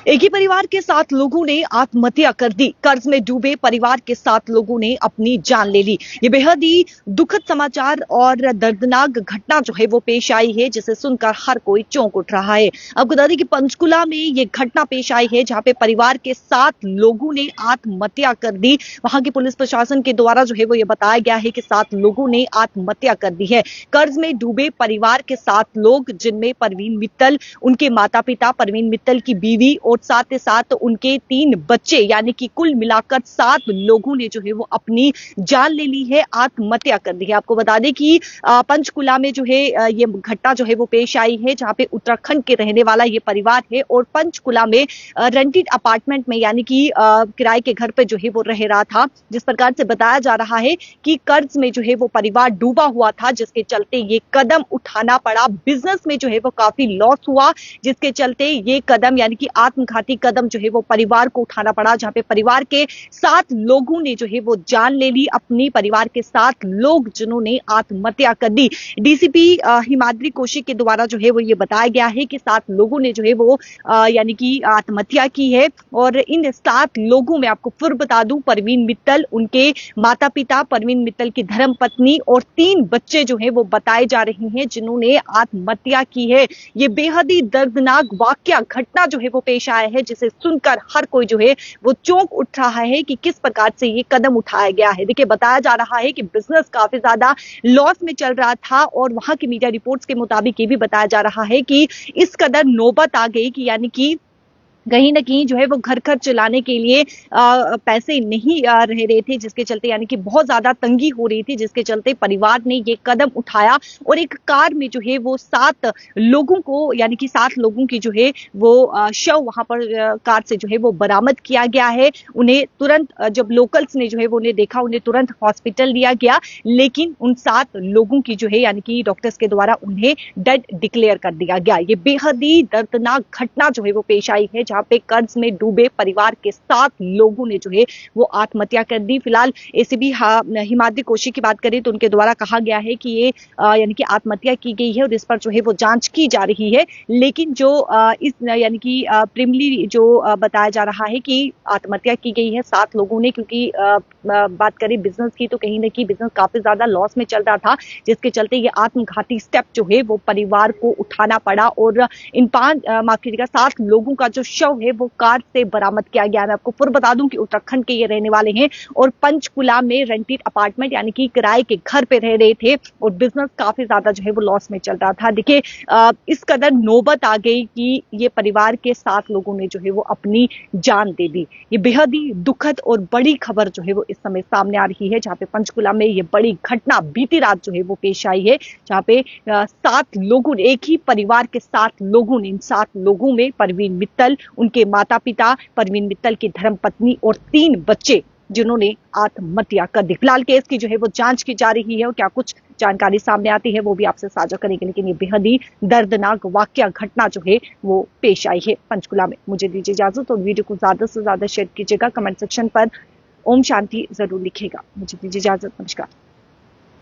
एक ही परिवार के 7 लोगों ने आत्महत्या कर दी। कर्ज में डूबे परिवार के 7 लोगों ने अपनी जान ले ली। ये बेहद ही दुखद समाचार और दर्दनाक घटना जो है वो पेश आई है, जिसे सुनकर हर कोई चौंक उठ रहा है। आपको बता दें कि पंचकुला में ये घटना पेश आई है, जहां पे परिवार के 7 लोगों ने आत्महत्या कर दी। वहां की पुलिस प्रशासन के द्वारा जो है वो ये बताया गया है कि 7 लोगों ने आत्महत्या कर दी है। कर्ज में डूबे परिवार के 7 लोग, जिनमें परवीन मित्तल, उनके माता पिता, परवीन मित्तल की बीवी और साथ ही साथ उनके 3 बच्चे, यानी कि कुल मिलाकर 7 लोगों ने जो है वो अपनी जान ले ली है, आत्महत्या कर दी है। आपको बता दें कि पंचकुला में जो है ये घटना जो है वो पेश आई है, जहां पे उत्तराखंड के रहने वाला ये परिवार है और पंचकुला में रेंटेड अपार्टमेंट में, यानी कि किराए के घर पे जो है वो रह रहा था। जिस प्रकार से बताया जा रहा है कि कर्ज में जो है वो परिवार डूबा हुआ था, जिसके चलते ये कदम उठाना पड़ा। बिजनेस में जो है वो काफी लॉस हुआ, जिसके चलते ये कदम, यानी कि आत्मघाती कदम जो है वो परिवार को उठाना पड़ा, जहां पे परिवार के 7 लोगों ने जो है वो जान ले ली। अपनी परिवार के 7 लोग जिन्होंने आत्महत्या कर दी। डीसीपी हिमाद्री कौशिक के द्वारा जो है वो ये बताया गया है कि 7 लोगों ने जो है वो यानी कि आत्महत्या की है। और इन 7 लोगों में आपको फिर बता दूं, परवीन मित्तल, उनके माता पिता, परवीन मित्तल की धर्म पत्नी और 3 बच्चे जो है वो बताए जा रहे हैं जिन्होंने आत्महत्या की है। ये बेहद ही दर्दनाक वाकया, घटना जो है वो पेश आया है, जिसे सुनकर हर कोई जो है वो चौंक उठ रहा है कि किस प्रकार से ये कदम उठाया गया है। देखिए, बताया जा रहा है कि बिजनेस काफी ज्यादा लॉस में चल रहा था और वहां की मीडिया रिपोर्ट्स के मुताबिक ये भी बताया जा रहा है कि इस कदर नौबत आ गई कि यानी कि कहीं न कहीं जो है वो घर खर्च चलाने के लिए पैसे नहीं रह रहे थे, जिसके चलते, यानी कि बहुत ज़्यादा तंगी हो रही थी, जिसके चलते परिवार ने ये कदम उठाया और एक कार में जो है वो 7 लोगों को, यानी कि 7 लोगों की जो है वो शव वहाँ पर कार से जो है वो बरामद किया गया है। उन्हें तुरंत जब लोकल्स ने जो है वो उन्हें देखा, उन्हें तुरंत हॉस्पिटल लिया गया, लेकिन उन 7 लोगों की जो है, यानी कि डॉक्टर्स के द्वारा उन्हें डेड डिक्लेयर कर दिया गया। ये बेहद ही दर्दनाक घटना जो है वो पेश आई है, जहाँ पे कर्ज में डूबे परिवार के 7 लोगों ने जो है वो आत्महत्या कर दी। फिलहाल एसीपी हिमाद्री कौशिक की बात करें तो उनके द्वारा कहा गया है कि ये यानी कि आत्महत्या की गई है और इस पर जो है वो जांच की जा रही है। लेकिन जो इस यानी कि प्रिमली जो बताया जा रहा है कि आत्महत्या की गई है 7 लोगों ने, क्योंकि बात करें बिजनेस की तो कहीं ना कहीं बिजनेस काफी ज्यादा लॉस में चल रहा था, जिसके चलते ये आत्मघाती स्टेप जो है वो परिवार को उठाना पड़ा और इन 7 लोगों का जो है वो कार से बरामद किया गया। मैं आपको फिर बता दूं कि उत्तराखंड के ये रहने वाले हैं और पंचकुला में रेंटेड अपार्टमेंट, यानी कि किराए के घर पे रह रहे थे और बिजनेस काफी ज्यादा जो है वो लॉस में चल रहा था। देखिए, इस कदर नौबत आ गई कि ये परिवार के 7 लोगों ने जो है वो अपनी जान दे दी। ये बेहद ही दुखद और बड़ी खबर जो है वो इस समय सामने आ रही है, जहां पे पंचकुला में ये बड़ी घटना बीती रात जो है वो पेश आई है, जहां पे 7 लोगों, एक ही परिवार के 7 लोगों ने, इन 7 लोगों में परवीन मित्तल, उनके माता पिता, परवीन मित्तल की धर्मपत्नी और 3 बच्चे, जिन्होंने आत्महत्या कर दी। फिलहाल केस की जो है वो जांच की जा रही है और क्या कुछ जानकारी सामने आती है वो भी आपसे साझा करेंगे। लेकिन ये बेहद ही दर्दनाक वाकया, घटना जो है वो पेश आई है पंचकुला में। मुझे दीजिए इजाजत और वीडियो को ज्यादा से ज्यादा शेयर कीजिएगा। कमेंट सेक्शन पर ओम शांति जरूर लिखेगा। मुझे दीजिए इजाजत। नमस्कार।